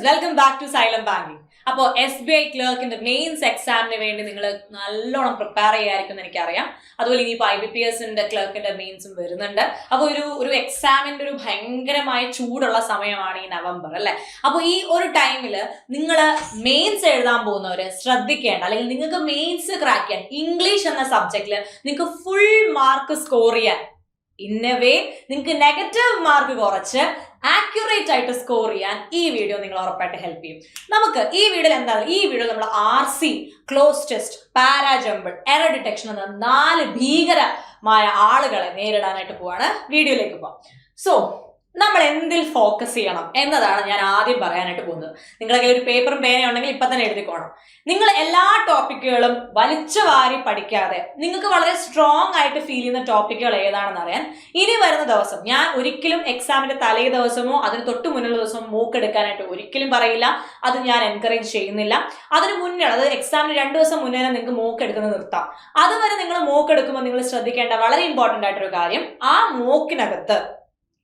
Friends, welcome back to Xylem banking. അപ്പോൾ SBI ക്ലർക്കിന്റെ mains എക്സാമിന് വേണ്ടി നിങ്ങൾ നല്ലോണം പ്രിപ്പയർ ചെയ്യായിരിക്കും എന്ന് എനിക്കറിയാം. അതുപോലെ ഇനിയിപ്പോൾ IBPSന്റെ ക്ലർക്കിന്റെ മെയിൻസും വരുന്നുണ്ട്. അപ്പോൾ ഒരു എക്സാമിന്റെ ഒരു ഭയങ്കരമായ ചൂടുള്ള സമയമാണ് ഈ നവംബർ അല്ലേ. അപ്പോൾ ഈ ഒരു ടൈമിൽ നിങ്ങൾ മെയിൻസ് എഴുതാൻ പോകുന്നവര് ശ്രദ്ധിക്കേണ്ട, അല്ലെങ്കിൽ നിങ്ങൾക്ക് മെയിൻസ് ക്രാക്ക് ചെയ്യാൻ ഇംഗ്ലീഷ് എന്ന സബ്ജക്റ്റിൽ നിങ്ങൾക്ക് ഫുൾ മാർക്ക് സ്കോർ ചെയ്യാൻ ഇന്നവേ നിങ്ങൾക്ക് നെഗറ്റീവ് മാർക്ക് കുറച്ച് ആക്യുറേറ്റ് ആയിട്ട് സ്കോർ ചെയ്യാൻ ഈ വീഡിയോ നിങ്ങൾ ഉറപ്പായിട്ട് ഹെൽപ്പ് ചെയ്യും. നമുക്ക് ഈ വീഡിയോയിൽ നമ്മൾ RC, close test, para jumble, error detection എന്ന 4 ഭീകരമായ ആളുകളെ നേരിടാനായിട്ട് പോവാണ്. വീഡിയോയിലേക്ക് പോവാം. സോ നമ്മൾ എന്തിൽ ഫോക്കസ് ചെയ്യണം എന്നതാണ് ഞാൻ ആദ്യം പറയാനായിട്ട് പോകുന്നത്. നിങ്ങളുടെ ഒരു പേപ്പറും പേനയും ഉണ്ടെങ്കിൽ ഇപ്പൊ തന്നെ എഴുതിക്കോണം. നിങ്ങൾ എല്ലാ ടോപ്പിക്കുകളും വലിച്ചു വാരി പഠിക്കാതെ നിങ്ങൾക്ക് വളരെ സ്ട്രോങ് ആയിട്ട് ഫീൽ ചെയ്യുന്ന ടോപ്പിക്കുകൾ ഏതാണെന്ന് അറിയാൻ ഇനി വരുന്ന ദിവസം, ഞാൻ ഒരിക്കലും എക്സാമിന്റെ തലേ ദിവസമോ അതിന് തൊട്ട് മുന്നുള്ള ദിവസമോ മൂക്ക് എടുക്കാനായിട്ട് ഒരിക്കലും പറയില്ല. അത് ഞാൻ എൻകറേജ് ചെയ്യുന്നില്ല. അതിന് മുന്നേ, അത് എക്സാമിന് 2 ദിവസം മുന്നേ നിങ്ങൾക്ക് മൂക്ക് എടുക്കുന്നത് നിർത്താം. അതുവരെ നിങ്ങൾ മൂക്ക് എടുക്കുമ്പോൾ നിങ്ങൾ ശ്രദ്ധിക്കേണ്ട വളരെ ഇമ്പോർട്ടന്റ് ആയിട്ടൊരു കാര്യം, ആ മൂക്കിനകത്ത്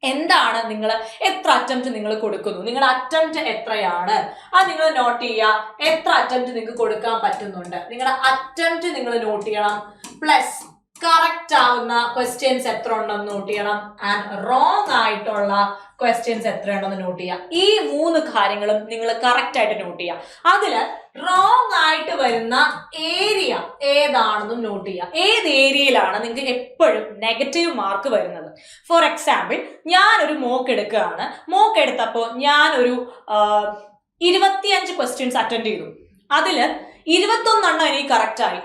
എന്താണ്, നിങ്ങൾ എത്ര അറ്റംപ്റ്റ് നിങ്ങൾ കൊടുക്കുന്നു, നിങ്ങളുടെ അറ്റംപ്റ്റ് എത്രയാണ് അത് നിങ്ങൾ നോട്ട് ചെയ്യുക. എത്ര അറ്റംപ്റ്റ് നിങ്ങൾക്ക് കൊടുക്കാൻ പറ്റുന്നുണ്ട്, നിങ്ങളുടെ അറ്റംപ്റ്റ് നിങ്ങൾ നോട്ട് ചെയ്യണം. പ്ലസ് കറക്റ്റ് ആവുന്ന ക്വസ്റ്റ്യൻസ് എത്ര ഉണ്ടെന്ന് നോട്ട് ചെയ്യണം. ആൻഡ് റോങ് ആയിട്ടുള്ള ക്വസ്റ്റ്യൻസ് എത്ര ഉണ്ടെന്ന് നോട്ട് ചെയ്യുക. ഈ 3 കാര്യങ്ങളും നിങ്ങൾ കറക്റ്റ് ആയിട്ട് നോട്ട് ചെയ്യുക. അതില് റോങ് ആയിട്ട് വരുന്ന ഏരിയ ഏതാണെന്നും നോട്ട് ചെയ്യുക. ഏത് ഏരിയയിലാണ് നിങ്ങൾക്ക് എപ്പോഴും നെഗറ്റീവ് മാർക്ക് വരുന്നത്. ഫോർ എക്സാമ്പിൾ, ഞാനൊരു മോക്ക് എടുക്കുകയാണ്. മോക്ക് എടുത്തപ്പോൾ ഞാനൊരു 25 ക്വസ്റ്റ്യൻസ് അറ്റൻഡ് ചെയ്തു. അതിൽ 21 എനിക്ക് കറക്റ്റായി.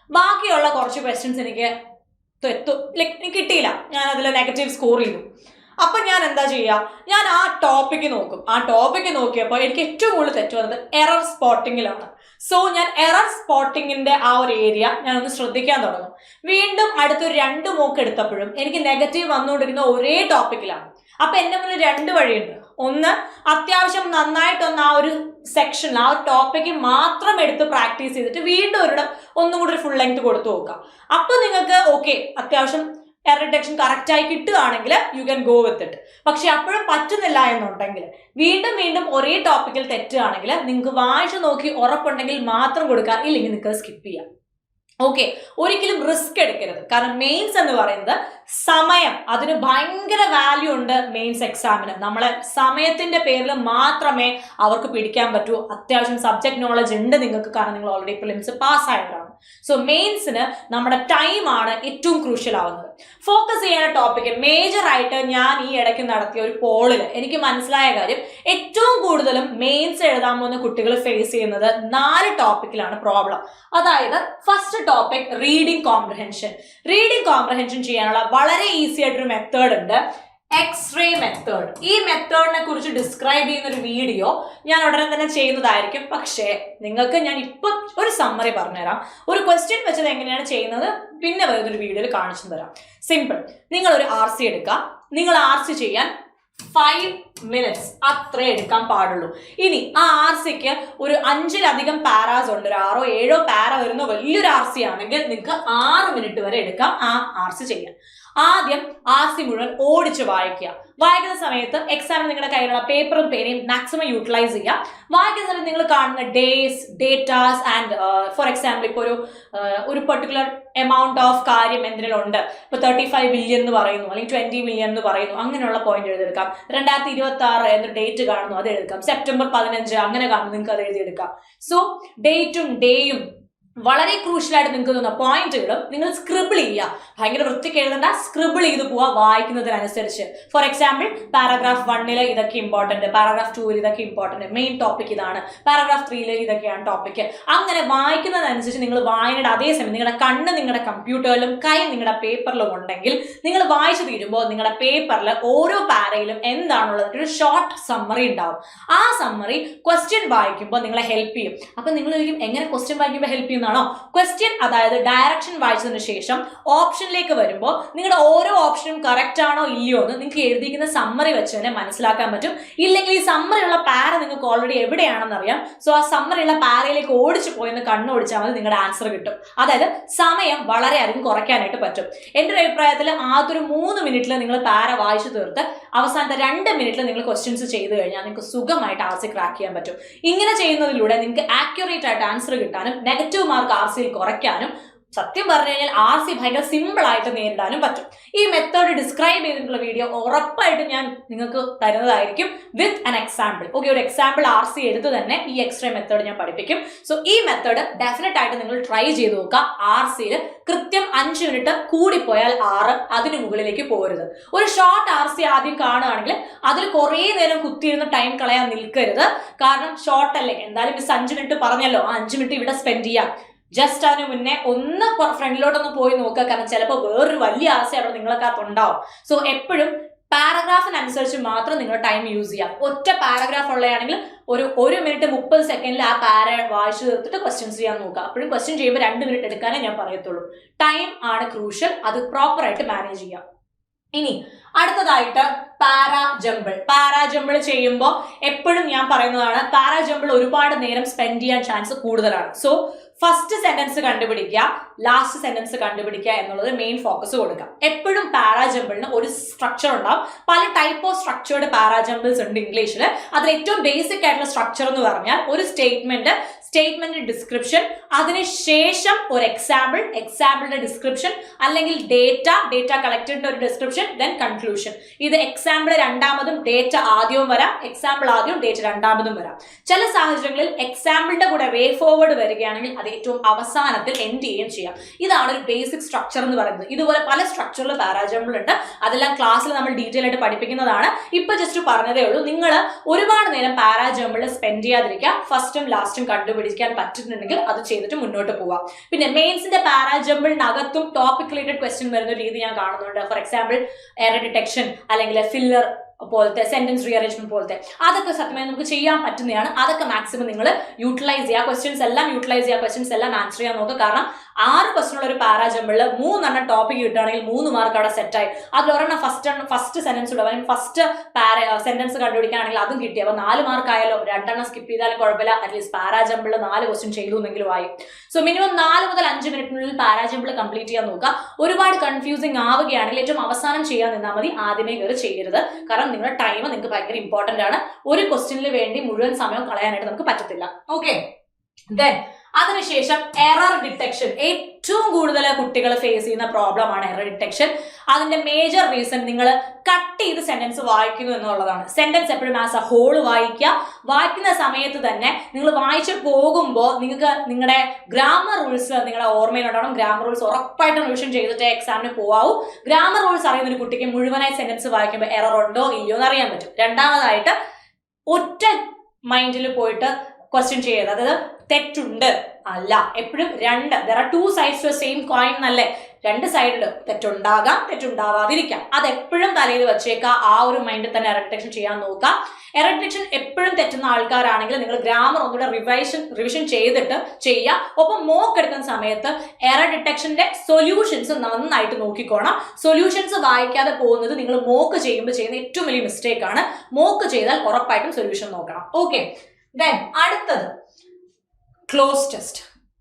ബാക്കിയുള്ള കുറച്ച് ക്വസ്റ്റ്യൻസ് എനിക്ക് കിട്ടിയില്ല. ഞാൻ അതിൽ നെഗറ്റീവ് സ്കോർ ചെയ്തു. അപ്പൊ ഞാൻ എന്താ ചെയ്യുക, ഞാൻ ആ ടോപ്പിക്ക് നോക്കും. ആ ടോപ്പിക്ക് നോക്കിയപ്പോൾ എനിക്ക് ഏറ്റവും കൂടുതൽ തെറ്റ് വന്നത് എറർ സ്പോട്ടിങ്ങിലാണ്. സോ ഞാൻ എറർ സ്പോട്ടിങ്ങിന്റെ ആ ഒരു ഏരിയ ഞാനൊന്ന് ശ്രദ്ധിക്കാൻ തുടങ്ങും. വീണ്ടും അടുത്തൊരു 2 മോക്ക് എടുത്തപ്പോഴും എനിക്ക് നെഗറ്റീവ് വന്നുകൊണ്ടിരിക്കുന്ന ഒരേ ടോപ്പിക്കിലാണ്. അപ്പൊ എന്റെ മുന്നിൽ 2 വഴിയുണ്ട്. ഒന്ന്, അത്യാവശ്യം നന്നായിട്ടൊന്ന് ആ ഒരു സെക്ഷൻ, ആ ഒരു ടോപ്പിക്ക് മാത്രം എടുത്ത് പ്രാക്ടീസ് ചെയ്തിട്ട് വീണ്ടും ഒന്നും കൂടി ഒരു ഫുൾ ലെങ്ത് കൊടുത്തു നോക്കുക. അപ്പൊ നിങ്ങൾക്ക് ഓക്കെ, അത്യാവശ്യം എറർ ഡിറ്റക്ഷൻ കറക്റ്റ് ആയി കിട്ടുകയാണെങ്കിൽ you can go with it. പക്ഷെ അപ്പോഴും പറ്റുന്നില്ല എന്നുണ്ടെങ്കിൽ, വീണ്ടും ഒരേ ടോപ്പിക്കിൽ തെറ്റുകയാണെങ്കിൽ നിങ്ങൾക്ക് വായിച്ചു നോക്കി ഉറപ്പുണ്ടെങ്കിൽ മാത്രം കൊടുക്കുക, ഇല്ലെങ്കിൽ നിങ്ങൾക്ക് സ്കിപ്പ് ചെയ്യാം. ഓക്കെ, ഒരിക്കലും റിസ്ക് എടുക്കരുത്. കാരണം മെയിൻസ് എന്ന് പറയുന്നത് സമയം, അതിന് ഭയങ്കര വാല്യൂ ഉണ്ട്. മെയിൻസ് എക്സാമിന് നമ്മളെ സമയത്തിന്റെ പേരിൽ മാത്രമേ അവർക്ക് പിടിക്കാൻ പറ്റൂ. അത്യാവശ്യം സബ്ജക്ട് നോളജ് ഉണ്ട് നിങ്ങൾക്ക്, കാരണം നിങ്ങൾ ഓൾറെഡി പ്രിലിംസ് പാസ്സായവരാണ്. സോ മെയിൻസിന് നമ്മുടെ ടൈമാണ് ഏറ്റവും ക്രൂഷ്യൽ ആവുന്നത്. ഫോക്കസ് ചെയ്യുന്ന ടോപ്പിക്ക് മേജർ ആയിട്ട് ഞാൻ ഈ ഇടയ്ക്ക് നടത്തിയ ഒരു പോളിൽ എനിക്ക് മനസ്സിലായ കാര്യം, ഏറ്റവും കൂടുതലും മെയിൻസ് എഴുതാൻ പോകുന്ന കുട്ടികൾ ഫേസ് ചെയ്യുന്നത് 4 ടോപ്പിക്കിലാണ് പ്രോബ്ലം. അതായത് first topic reading comprehension. Reading comprehension ചെയ്യാനുള്ള വളരെ ഈസി ആയിട്ടൊരു മെത്തേഡ് ഉണ്ട്, എക്സ്റേ മെത്തേഡ്. ഈ മെത്തേഡിനെ കുറിച്ച് ഡിസ്ക്രൈബ് ചെയ്യുന്ന ഒരു വീഡിയോ ഞാൻ ഉടനെ തന്നെ ചെയ്യുന്നതായിരിക്കും. പക്ഷേ നിങ്ങൾക്ക് ഞാൻ ഇപ്പൊ ഒരു സമ്മറി പറഞ്ഞുതരാം. ഒരു ക്വസ്റ്റ്യൻ വെച്ചത് എങ്ങനെയാണ് ചെയ്യുന്നത് പിന്നെ വരുന്നൊരു വീഡിയോയിൽ കാണിച്ചു തരാം. സിമ്പിൾ. നിങ്ങൾ ഒരു RC എടുക്കുക. നിങ്ങൾ RC ചെയ്യാൻ 5 minutes അത്രേ എടുക്കാൻ പാടുള്ളൂ. ഇനി ആ RCക്ക് ഒരു 5-ലധികം പാരാസ് ഉണ്ട്. ഒരു 6-7 പാര വരുന്ന വലിയൊരു RC ആണെങ്കിൽ നിങ്ങൾക്ക് 6 മിനിറ്റ് വരെ എടുക്കാം ആ RC ചെയ്യാൻ. ആദ്യം RC മുഴുവൻ ഓടിച്ച് വായിക്കുക. വായിക്കുന്ന സമയത്ത് എക്സാമിന് നിങ്ങളുടെ കയ്യിലുള്ള പേപ്പറും പേനയും മാക്സിമം യൂട്ടിലൈസ് ചെയ്യുക. വായിക്കുന്ന സമയത്ത് നിങ്ങൾ കാണുന്ന days, datas and for example ഇപ്പോൾ ഒരു പെർട്ടിക്കുലർ എമൗണ്ട് ഓഫ് കാര്യം എന്തെങ്കിലും ഉണ്ട്. ഇപ്പോൾ 35 ബില്യൺ എന്ന് പറയുന്നു, അല്ലെങ്കിൽ 20 ബില്യൺ എന്ന് പറയുന്നു, അങ്ങനെയുള്ള പോയിന്റ് എഴുതിയെടുക്കാം. 2026 എന്നൊരു ഡേറ്റ് കാണുന്നു, അത് എഴുതാം. സെപ്റ്റംബർ 15 അങ്ങനെ കാണുന്നു, നിങ്ങൾക്ക് അത് എഴുതിയെടുക്കാം. സോ ഡേറ്റും ഡേയും വളരെ ക്രൂഷ്യലായിട്ട് നിങ്ങൾക്ക് തോന്നുന്ന പോയിന്റുകളും നിങ്ങൾ സ്ക്രിബിൾ ചെയ്യുക. ഭയങ്കര വൃത്തിക്ക് എഴുതണ്ട, സ്ക്രിബിൾ ചെയ്ത് പോവുക വായിക്കുന്നതിനനുസരിച്ച്. ഫോർ എക്സാമ്പിൾ, പാരാഗ്രാഫ് 1 ഇതൊക്കെ ഇമ്പോർട്ടന്റ്, പാരാഗ്രാഫ് 2 ഇതൊക്കെ ഇമ്പോർട്ടന്റ്, മെയിൻ ടോപ്പിക് ഇതാണ്, പാരാഗ്രാഫ് 3 ഇതൊക്കെയാണ് ടോപ്പിക്. അങ്ങനെ വായിക്കുന്നതനുസരിച്ച് നിങ്ങൾ വായനയുടെ അതേസമയം നിങ്ങളുടെ കണ്ണ് നിങ്ങളുടെ കമ്പ്യൂട്ടറിലും കൈ നിങ്ങളുടെ പേപ്പറിലും ഉണ്ടെങ്കിൽ നിങ്ങൾ വായിച്ചു തീരുമ്പോൾ നിങ്ങളുടെ പേപ്പറിൽ ഓരോ പാരയിലും എന്താണുള്ളത് ഒരു ഷോർട്ട് സമ്മറി ഉണ്ടാവും. ആ സമ്മറി ക്വസ്റ്റ്യൻ വായിക്കുമ്പോൾ നിങ്ങളെ ഹെൽപ്പ് ചെയ്യും. അപ്പൊ നിങ്ങൾ എങ്ങനെ ക്വസ്റ്റ്യൻ വായിക്കുമ്പോൾ ഹെൽപ്പ് ചെയ്യുന്ന ക്വസ്റ്റ്യൻ, അതായത് ഡയറക്ഷൻ വായിച്ചതിന് ശേഷം ഓപ്ഷനിലേക്ക് വരുമ്പോൾ നിങ്ങളുടെ ഓരോ ഓപ്ഷനും കറക്റ്റ് ആണോ ഇല്ലയോ എന്ന് നിങ്ങൾക്ക് എഴുതിയിരിക്കുന്ന സമ്മറി വെച്ച് തന്നെ മനസ്സിലാക്കാൻ പറ്റും. ഇല്ലെങ്കിൽ ഈ സമ്മറി ഉള്ള പാര നിങ്ങൾക്ക് ഓൾറെഡി എവിടെയാണെന്ന് അറിയാം. സോ ആ സമ്മറിയുള്ള പാരയിലേക്ക് ഓടിച്ചു പോയെന്ന് കണ്ണോടിച്ചാൽ മതി, നിങ്ങളുടെ ആൻസർ കിട്ടും. അതായത് സമയം വളരെയധികം കുറയ്ക്കാനായിട്ട് പറ്റും. എൻ്റെ ഒരു അഭിപ്രായത്തിൽ ആദ്യൊരു 3 മിനിറ്റിൽ നിങ്ങൾ പാര വായിച്ചു തീർത്ത് അവസാനത്തെ 2 മിനിറ്റിൽ നിങ്ങൾ ക്വസ്റ്റ്യൻസ് ചെയ്ത് കഴിഞ്ഞാൽ നിങ്ങൾക്ക് സുഖമായിട്ട് ആർ സി ക്രാക്ക് ചെയ്യാൻ പറ്റും. ഇങ്ങനെ ചെയ്യുന്നതിലൂടെ നിങ്ങൾക്ക് ആക്യുറേറ്റ് ആയിട്ട് ആൻസർ കിട്ടാനും നെഗറ്റീവ് മാർക്ക് ആർ സിയിൽ കുറയ്ക്കാനും സത്യം പറഞ്ഞു കഴിഞ്ഞാൽ ആർ സി ഭയങ്കര സിമ്പിൾ ആയിട്ട് നേരിടാനും പറ്റും. ഈ മെത്തേഡ് ഡിസ്ക്രൈബ് ചെയ്തിട്ടുള്ള വീഡിയോ ഉറപ്പായിട്ടും ഞാൻ നിങ്ങൾക്ക് തരുന്നതായിരിക്കും വിത്ത് ആൻ എക്സാമ്പിൾ. ഓക്കെ, ഒരു എക്സാമ്പിൾ ആർ സി എടുത്ത് തന്നെ ഈ എക്സ്ട്രാ മെത്തേഡ് ഞാൻ പഠിപ്പിക്കും. സോ ഈ മെത്തേഡ് ഡെഫിനറ്റ് ആയിട്ട് നിങ്ങൾ ട്രൈ ചെയ്ത് നോക്കുക. ആർ സിയിൽ കൃത്യം 5 മിനിറ്റ് കൂടിപ്പോയാൽ 6, അതിന് മുകളിലേക്ക് പോരുത്. ഒരു ഷോർട്ട് ആർ സി ആദ്യം കാണുകയാണെങ്കിൽ അതിൽ കുറേ നേരം കുത്തിയിരുന്ന് ടൈം കളയാൻ നിൽക്കരുത്. കാരണം ഷോർട്ട് അല്ലേ, എന്തായാലും മിസ് 5 മിനിറ്റ് പറഞ്ഞല്ലോ, ആ 5 മിനിറ്റ് ഇവിടെ സ്പെൻഡ് ചെയ്യാം. ജസ്റ്റ് അതിന് മുന്നേ ഒന്ന് ഫ്രണ്ടിലോട്ടൊന്ന് പോയി നോക്കുക. കാരണം ചിലപ്പോൾ വേറൊരു വലിയ ആശ അവിടെ നിങ്ങൾക്കകത്ത് ഉണ്ടാവും. സോ എപ്പോഴും പാരഗ്രാഫിനനുസരിച്ച് മാത്രം നിങ്ങൾ ടൈം യൂസ് ചെയ്യാം. ഒറ്റ പാരഗ്രാഫ് ഉള്ളതാണെങ്കിൽ ഒരു 1 മിനിറ്റ് 30 സെക്കൻഡിൽ ആ പാര വായിച്ചു തീർത്തിട്ട് ക്വസ്റ്റ്യൻസ് ചെയ്യാൻ നോക്കുക. അപ്പോഴും ക്വസ്റ്റ്യൻ ചെയ്യുമ്പോൾ 2 മിനിറ്റ് എടുക്കാനേ ഞാൻ പറയത്തുള്ളൂ. ടൈം ആണ് ക്രൂഷ്യൽ, അത് പ്രോപ്പറായിട്ട് മാനേജ് ചെയ്യാം. ഇനി അടുത്തതായിട്ട് പാരാജമ്പിൾ ചെയ്യുമ്പോൾ എപ്പോഴും ഞാൻ പറയുന്നതാണ്, പാരാജമ്പിൾ ഒരുപാട് നേരം സ്പെൻഡ് ചെയ്യാൻ ചാൻസ് കൂടുതലാണ്. സോ ഫസ്റ്റ് സെന്റൻസ് കണ്ടുപിടിക്കുക, ലാസ്റ്റ് സെന്റൻസ് കണ്ടുപിടിക്കുക എന്നുള്ളത് മെയിൻ ഫോക്കസ് കൊടുക്കുക. എപ്പോഴും പാരാജമ്പിളിന് ഒരു സ്ട്രക്ചർ ഉണ്ടാവും. പല ടൈപ്പ് ഓഫ് സ്ട്രക്ചേർഡ് പാരാജമ്പിൾസ് ഉണ്ട് ഇംഗ്ലീഷിൽ. അതിൽ ഏറ്റവും ബേസിക് ആയിട്ടുള്ള സ്ട്രക്ചർ എന്ന് പറഞ്ഞാൽ ഒരു സ്റ്റേറ്റ്മെന്റ് ഡിസ്ക്രിപ്ഷൻ, അതിനുശേഷം ഒരു എക്സാമ്പിളിന്റെ ഡിസ്ക്രിപ്ഷൻ, അല്ലെങ്കിൽ ഡേറ്റ കളക്റ്റഡിന്റെ ഒരു ഡിസ്ക്രിപ്ഷൻ, ദെൻ കൺക്ലൂഷൻ. ഇത് എക്സാമ്പിൾ രണ്ടാമതും ഡേറ്റ ആദ്യവും വരാം, എക്സാമ്പിൾ ആദ്യവും ഡേറ്റ രണ്ടാമതും വരാം. ചില സാഹചര്യങ്ങളിൽ എക്സാമ്പിളിന്റെ കൂടെ വേ ഫോർവേഡ് വരികയാണെങ്കിൽ അത് ഏറ്റവും അവസാനത്തിൽ എൻഡ് ചെയ്യുകയും ചെയ്യാം. ഇതാണ് ഒരു ബേസിക് സ്ട്രക്ചർ എന്ന് പറയുന്നത്. ഇതുപോലെ പല സ്ട്രക്ചറിൽ പാരാജമ്പിൾ ഉണ്ട്. അതെല്ലാം ക്ലാസ്സിൽ നമ്മൾ ഡീറ്റെയിൽ ആയിട്ട് പഠിപ്പിക്കുന്നതാണ്. ഇപ്പൊ ജസ്റ്റ് പറഞ്ഞതേ ഉള്ളൂ. നിങ്ങൾ ഒരുപാട് നേരം പാരാജമ്പിളിൽ സ്പെൻഡ് ചെയ്യാതിരിക്കുക. ഫസ്റ്റും ലാസ്റ്റും കണ്ടുപിടിക്കാൻ പറ്റുന്നുണ്ടെങ്കിൽ അത് ചെയ്തിട്ട് മുന്നോട്ട് പോവാം. പിന്നെ മെയിൻസിന്റെ പാരാജമ്പിളിനകത്തും ടോപ്പിക് റിലേറ്റഡ് ക്വസ്റ്റ്യൻ വരുന്ന രീതി ഞാൻ കാണുന്നുണ്ട്. ഫോർ എക്സാമ്പിൾ എറർ ഡിറ്റക്ഷൻ, അല്ലെങ്കിൽ ഫില്ലർ പോലത്തെ, സെന്റൻസ് റീഅറേഞ്ച്മെന്റ് പോലത്തെ, അതൊക്കെ സത്യമായി നമുക്ക് ചെയ്യാൻ പറ്റുന്നതാണ്. അതൊക്കെ മാക്സിമം നിങ്ങൾ യൂട്ടിലൈസ് ചെയ്യുക. ക്വസ്റ്റ്യൻസ് എല്ലാം യൂട്ടിലൈസ് ചെയ്യുക, ക്വസ്റ്റ്യൻസ് എല്ലാം ആൻസർ ചെയ്യാൻ നോക്കുക. കാരണം 6 ക്വസ്റ്റ്യൻ ഉള്ള ഒരു പാരാജമ്പിളിൽ 3 ടോപ്പിക് കിട്ടുകയാണെങ്കിൽ 3 മാർക്ക് അവിടെ സെറ്റായി. അതിലൊരെണ്ണം ഫസ്റ്റ് സെന്റൻസ് ഇടുക, ഫസ്റ്റ് സെന്റൻസ് കണ്ടുപിടിക്കുകയാണെങ്കിൽ അതും കിട്ടി. അപ്പോൾ 4 മാർക്ക് ആയാലോ. 2 സ്കിപ്പ് ചെയ്താലും കുഴപ്പമില്ല, അറ്റ്ലീസ്റ്റ് പാരാജമ്പിളിൽ 4 ക്വസ്റ്റ്യൻ ചെയ്തു എന്നെങ്കിലും ആയി. സോ മിനിമം 4 മുതൽ 5 മിനിറ്റിനുള്ളിൽ പാരാജമ്പിൾ കംപ്ലീറ്റ് ചെയ്യാൻ നോക്കുക. ഒരുപാട് കൺഫ്യൂസിങ് ആവുകയാണെങ്കിൽ ഏറ്റവും അവസാനം ചെയ്യാൻ നിന്നാൽ മതി, ആദ്യമേ കയറി ചെയ്യരുത്. കാരണം നിങ്ങളുടെ ടൈം നിങ്ങൾക്ക് ഭയങ്കര ഇമ്പോർട്ടന്റ് ആണ്. ഒരു ക്വസ്റ്റ്യനിൽ വേണ്ടി മുഴുവൻ സമയം കളയാനായിട്ട് നമുക്ക് പറ്റത്തില്ല. ഓക്കെ, ദെൻ അതിനുശേഷം എറർ ഡിറ്റക്ഷൻ. ഏറ്റവും കൂടുതൽ കുട്ടികൾ ഫേസ് ചെയ്യുന്ന പ്രോബ്ലം ആണ് എറർ ഡിറ്റക്ഷൻ. അതിന്റെ മേജർ റീസൺ നിങ്ങൾ കട്ട് ചെയ്ത് സെന്റൻസ് വായിക്കുന്നു എന്നുള്ളതാണ്. സെന്റൻസ് എപ്പോഴും ആസ് എ ഹോൾ വായിക്കുക. വായിക്കുന്ന സമയത്ത് തന്നെ നിങ്ങൾ വായിച്ചു പോകുമ്പോൾ നിങ്ങൾക്ക് നിങ്ങളുടെ ഗ്രാമർ റൂൾസ് നിങ്ങളുടെ ഓർമ്മയിലുണ്ടാവണം. ഗ്രാമർ റൂൾസ് ഉറപ്പായിട്ടും റിവിഷൻ ചെയ്തിട്ട് എക്സാമിന് പോകാവൂ. ഗ്രാമർ റൂൾസ് അറിയുന്ന ഒരു കുട്ടിക്ക് മുഴുവനായി സെന്റൻസ് വായിക്കുമ്പോൾ എറർ ഉണ്ടോ ഇല്ലയോ എന്ന് അറിയാൻ പറ്റും. രണ്ടാമതായിട്ട് ഒറ്റ മൈൻഡിൽ പോയിട്ട് ക്വസ്റ്റ്യൻ ചെയ്യരുത്. അതായത് തെറ്റുണ്ട് അല്ല, എപ്പോഴും there are 2 sides to a same coin എന്നല്ലേ. 2 സൈഡിൽ തെറ്റുണ്ടാകാം, തെറ്റുണ്ടാവാതിരിക്കാം. അതെപ്പോഴും തലയിൽ വെച്ചേക്കുക. ആ ഒരു മൈൻഡിൽ തന്നെ എറർ ഡിറ്റക്ഷൻ ചെയ്യാൻ നോക്കുക. എറർ ഡിറ്റക്ഷൻ എപ്പോഴും തെറ്റുന്ന ആൾക്കാരാണെങ്കിൽ നിങ്ങൾ ഗ്രാമർ ഒന്നുകൂടെ റിവിഷൻ ചെയ്തിട്ട് ചെയ്യുക. ഒപ്പം മോക്ക് എടുക്കുന്ന സമയത്ത് എറർ ഡിറ്റക്ഷന്റെ സൊല്യൂഷൻസ് നന്നായിട്ട് നോക്കിക്കോണം. സൊല്യൂഷൻസ് വായിക്കാതെ പോകുന്നത് നിങ്ങൾ മോക്ക് ചെയ്യുമ്പോൾ ചെയ്യുന്ന ഏറ്റവും വലിയ മിസ്റ്റേക്ക് ആണ്. മോക്ക് ചെയ്താൽ ഉറപ്പായിട്ടും സൊല്യൂഷൻ നോക്കണം. ഓക്കെ, ദെൻ അടുത്തത് ക്ലോസ് ടെസ്റ്റ്.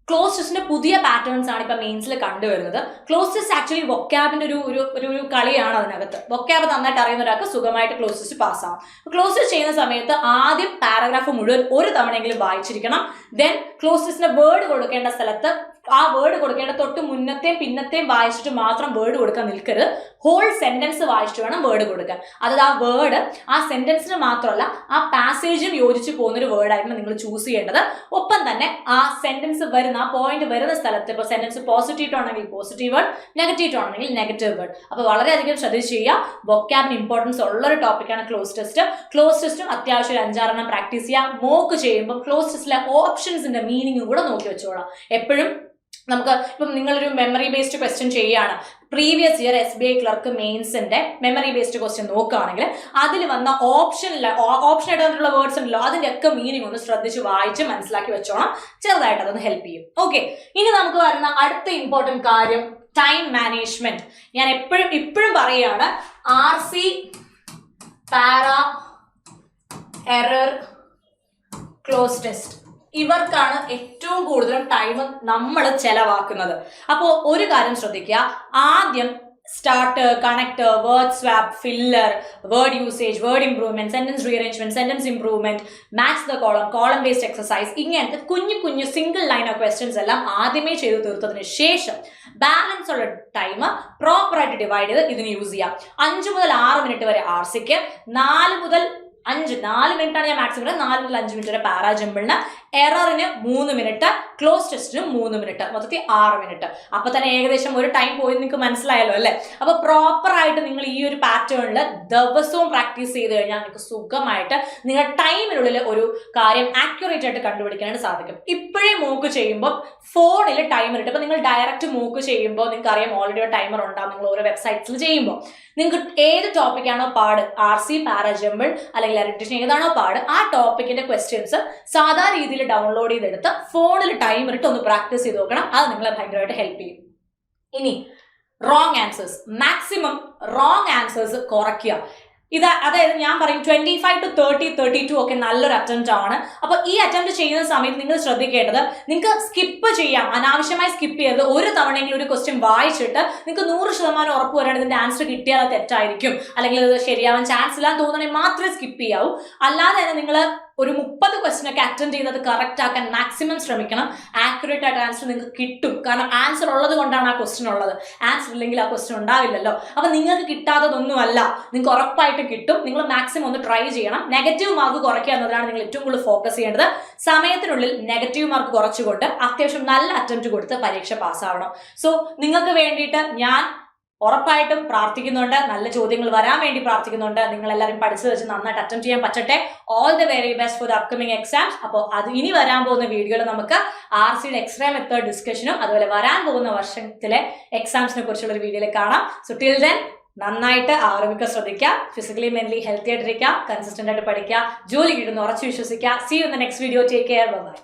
ക്ലോസ് ടെസ്റ്റിന്റെ പുതിയ പാറ്റേൺസ് ആണ് ഇപ്പൊ മെയിൻസിൽ കണ്ടുവരുന്നത്. ക്ലോസ് ടെസ്റ്റ് ആക്ച്വലി വൊക്കാബിന്റെ ഒരു കളിയാണ്. അതിനകത്ത് വൊക്കാബ് നന്നായിട്ട് അറിയുന്ന ഒരാൾക്ക് സുഖമായിട്ട് ക്ലോസ് ടെസ്റ്റ് പാസ്സാവും. ക്ലോസ് ടെസ്റ്റ് ചെയ്യുന്ന സമയത്ത് ആദ്യം പാരഗ്രാഫ് മുഴുവൻ ഒരു തവണയെങ്കിലും വായിച്ചിരിക്കണം. ദെൻ ക്ലോസ് ടെസ്റ്റിന്റെ വേർഡ് കൊടുക്കേണ്ട സ്ഥലത്ത് ആ വേർഡ് കൊടുക്കേണ്ട തൊട്ട് മുന്നത്തെയും പിന്നത്തെയും വായിച്ചിട്ട് മാത്രം വേർഡ് കൊടുക്കാൻ നിൽക്കരുത്. ഹോൾ സെന്റൻസ് വായിച്ചിട്ട് വേണം വേർഡ് കൊടുക്കാൻ. അതായത് ആ വേർഡ് ആ സെന്റൻസിന് മാത്രമല്ല ആ പാസേജിന് യോജിച്ച് പോകുന്നൊരു വേർഡായിരിക്കണം നിങ്ങൾ ചൂസ് ചെയ്യേണ്ടത്. ഒപ്പം തന്നെ ആ സെന്റൻസ് വരുന്ന ആ പോയിന്റ് വരുന്ന സ്ഥലത്ത് ഇപ്പോൾ സെന്റൻസ് പോസിറ്റീവ് ആണെങ്കിൽ പോസിറ്റീവ് വേർഡ്, നെഗറ്റീവ് ആണെങ്കിൽ നെഗറ്റീവ് വേർഡ്. അപ്പോൾ വളരെയധികം ശ്രദ്ധിച്ച് ചെയ്യുക. വൊക്കാബിന് ഇമ്പോർട്ടൻസ് ഉള്ളൊരു ടോപ്പിക്കാണ് ക്ലോസ് ടെസ്റ്റ്. ക്ലോസ് ടെസ്റ്റും അത്യാവശ്യം 5-6 പ്രാക്ടീസ് ചെയ്യുക. മോക്ക് ചെയ്യുമ്പോൾ ക്ലോസ് ടെസ്റ്റിലെ ഓപ്ഷൻസിന്റെ മീനിങ് കൂടെ നോക്കി വെച്ചോളാം. എപ്പോഴും നമുക്ക് ഇപ്പം നിങ്ങളൊരു മെമ്മറി ബേസ്ഡ് ക്വസ്റ്റ്യൻ ചെയ്യുകയാണ്, പ്രീവിയസ് ഇയർ SBI ക്ലർക്ക് മെയിൻസിന്റെ മെമ്മറി ബേസ്ഡ് ക്വസ്റ്റ്യൻ നോക്കുകയാണെങ്കിൽ അതിൽ വന്ന ഓപ്ഷനായിട്ട് വന്നിട്ടുള്ള വേർഡ്സ് ഉണ്ടല്ലോ, അതിന്റെ ഒക്കെ മീനിങ് ഒന്ന് ശ്രദ്ധിച്ച് വായിച്ച് മനസ്സിലാക്കി വെച്ചോണം. ചെറുതായിട്ട് അതൊന്ന് ഹെൽപ്പ് ചെയ്യും. ഓക്കെ, ഇനി നമുക്ക് വരുന്ന അടുത്ത ഇമ്പോർട്ടന്റ് കാര്യം ടൈം മാനേജ്മെന്റ്. ഞാൻ ഇപ്പോഴും പറയുകയാണ്, RC പാര എറർ ക്ലോസ് ടെസ്റ്റ്. ഇവർക്കാണ് ഏറ്റവും കൂടുതലും ടൈം നമ്മൾ ചെലവാക്കുന്നത്. അപ്പോൾ ഒരു കാര്യം ശ്രദ്ധിക്കുക, ആദ്യം starter, connector, word swap, filler, word usage, word improvement, sentence rearrangement, sentence improvement, match the column based exercise, ഇങ്ങനത്തെ കുഞ്ഞു സിംഗിൾ ലൈൻ ഓഫ് ക്വസ്റ്റ്യൻസ് എല്ലാം ആദ്യമേ ചെയ്ത് തീർത്തതിന് ശേഷം ബാലൻസ് ഉള്ള ടൈം പ്രോപ്പറായിട്ട് ഡിവൈഡ് ചെയ്ത് ഇതിന് യൂസ് ചെയ്യാം. 5 മുതൽ 6 മിനിറ്റ് വരെ ആർസിക്ക്, 4 മുതൽ 4 മിനിറ്റാണ് ഞാൻ മാക്സിമം 4 മുതൽ 5 മിനിറ്റ് വരെ പാരാജമ്പിളിന്, എററിന് 3 മിനിറ്റ്, ക്ലോസ് ടെസ്റ്റിന് 3 മിനിറ്റ്, മൊത്തത്തിൽ 6 മിനിറ്റ്. അപ്പൊ തന്നെ ഏകദേശം ഒരു ടൈം പോയി നിങ്ങൾക്ക് മനസ്സിലായല്ലോ അല്ലേ? അപ്പൊ പ്രോപ്പർ ആയിട്ട് നിങ്ങൾ ഈ ഒരു പാറ്റേണിൽ ദിവസവും പ്രാക്ടീസ് ചെയ്ത് കഴിഞ്ഞാൽ നിങ്ങൾക്ക് സുഖമായിട്ട് നിങ്ങളുടെ ടൈമിനുള്ളിൽ ഒരു കാര്യം ആക്യുറേറ്റ് ആയിട്ട് കണ്ടുപിടിക്കാനായിട്ട് സാധിക്കും. ഇപ്പോഴേ മോക്ക് ചെയ്യുമ്പോൾ ഫോണിൽ ടൈമർ ഇട്ട്, ഇപ്പൊ നിങ്ങൾ ഡയറക്റ്റ് മോക്ക് ചെയ്യുമ്പോൾ നിങ്ങൾക്ക് അറിയാം ഓൾറെഡി ഒരു ടൈമർ ഉണ്ടാവും. നിങ്ങൾ ഓരോ വെബ്സൈറ്റ്സിൽ ചെയ്യുമ്പോൾ നിങ്ങൾക്ക് ഏത് ടോപ്പിക്കാണോ പാട്, RC, പാരാജമ്പിൾ അല്ലെങ്കിൽ എറിക്ടേഷൻ ഏതാണോ പാട്, ആ ടോപ്പിക്കിന്റെ ക്വസ്റ്റ്യൻസ് സാധാ രീതിയിൽ ഡൗൺലോഡ് ചെയ്തെടുത്ത് ഫോണിൽ ടൈമർ ഇട്ട് ഒന്ന് പ്രാക്ടീസ് ചെയ്ത് നോക്കണം. അത് നിങ്ങളെ ഭയങ്കരമായിട്ട് ഹെൽപ്പ് ചെയ്യും. ഇനി wrong answers, maximum wrong answers കുറയ്ക്കുക. അതായത് ഞാൻ പറയും 25 to 30, 32 ഒക്കെ നല്ലൊരു അറ്റംപ്റ്റ് ആണ്. അപ്പൊ ഈ അറ്റംപ്റ്റ് ചെയ്യുന്ന സമയത്ത് നിങ്ങൾ ശ്രദ്ധിക്കേണ്ടത്, നിങ്ങൾക്ക് സ്കിപ്പ് ചെയ്യാം, അനാവശ്യമായി സ്കിപ്പ് ചെയ്യരുത്. ഒരു തവണയെങ്കിലും ഒരു ക്വസ്റ്റ്യൻ വായിച്ചിട്ട് നിങ്ങൾക്ക് 100% ഉറപ്പ് വരാണ് ഇതിന്റെ ആൻസർ കിട്ടിയാൽ അത് തെറ്റായിരിക്കും അല്ലെങ്കിൽ ഇത് ശരിയാവാൻ ചാൻസ് ഇല്ലാന്ന് തോന്നണമെങ്കിൽ മാത്രമേ സ്കിപ്പ് ചെയ്യാവൂ. അല്ലാതെ തന്നെ നിങ്ങൾ ഒരു 30 ക്വസ്റ്റ്യൻ ഒക്കെ അറ്റൻഡ് ചെയ്ത് അത് കറക്റ്റ് ആക്കാൻ മാക്സിമം ശ്രമിക്കണം. ആക്യുറേറ്റ് ആയിട്ട് ആൻസർ നിങ്ങൾക്ക് കിട്ടും. കാരണം ആൻസർ ഉള്ളത് കൊണ്ടാണ് ആ ക്വസ്റ്റ്യൻ ഉള്ളത്. ആൻസർ ഇല്ലെങ്കിൽ ആ ക്വസ്റ്റ്യൻ ഉണ്ടാവില്ലല്ലോ. അപ്പൊ നിങ്ങൾക്ക് കിട്ടാത്തതൊന്നുമല്ല, നിങ്ങൾക്ക് ഉറപ്പായിട്ട് കിട്ടും. നിങ്ങൾ മാക്സിമം ഒന്ന് ട്രൈ ചെയ്യണം. നെഗറ്റീവ് മാർക്ക് കുറയ്ക്കുക എന്നതാണ് നിങ്ങൾ ഏറ്റവും കൂടുതൽ ഫോക്കസ് ചെയ്യേണ്ടത്. സമയത്തിനുള്ളിൽ നെഗറ്റീവ് മാർക്ക് കുറച്ചുകൊണ്ട് അത്യാവശ്യം നല്ല അറ്റംപ്റ്റ് കൊടുത്ത് പരീക്ഷ പാസ്സാവണം. സോ നിങ്ങൾക്ക് വേണ്ടിയിട്ട് ഞാൻ ഉറപ്പായിട്ടും പ്രാർത്ഥിക്കുന്നുണ്ട്, നല്ല ചോദ്യങ്ങൾ വരാൻ വേണ്ടി പ്രാർത്ഥിക്കുന്നുണ്ട്. നിങ്ങൾ എല്ലാവരും പഠിച്ചു വെച്ച് നന്നായിട്ട് അറ്റംപ്റ്റ് ചെയ്യാൻ പറ്റട്ടെ. All the very best for the upcoming exams. അപ്പോൾ അത് ഇനി വരാൻ പോകുന്ന വീഡിയോയിൽ നമുക്ക് RCയുടെ എക്സ്റേ മെത്തേഡ് ഡിസ്കഷനും അതുപോലെ വരാൻ പോകുന്ന വർഷത്തിലെ എക്സാംസിനെ കുറിച്ചുള്ള ഒരു വീഡിയോയിൽ കാണാം. സോ ടിൽ ദെൻ നന്നായിട്ട് ആരോഗ്യം ശ്രദ്ധിക്കുക, ഫിസിക്കലി മെന്റലി ഹെൽത്തി ആയിട്ടിരിക്കുക, കൺസിസ്റ്റന്റ് ആയിട്ട് പഠിക്കുക, ജോലി കിട്ടുന്ന ഉറച്ചു വിശ്വസിക്കുക. See you in the next video. Take care. By.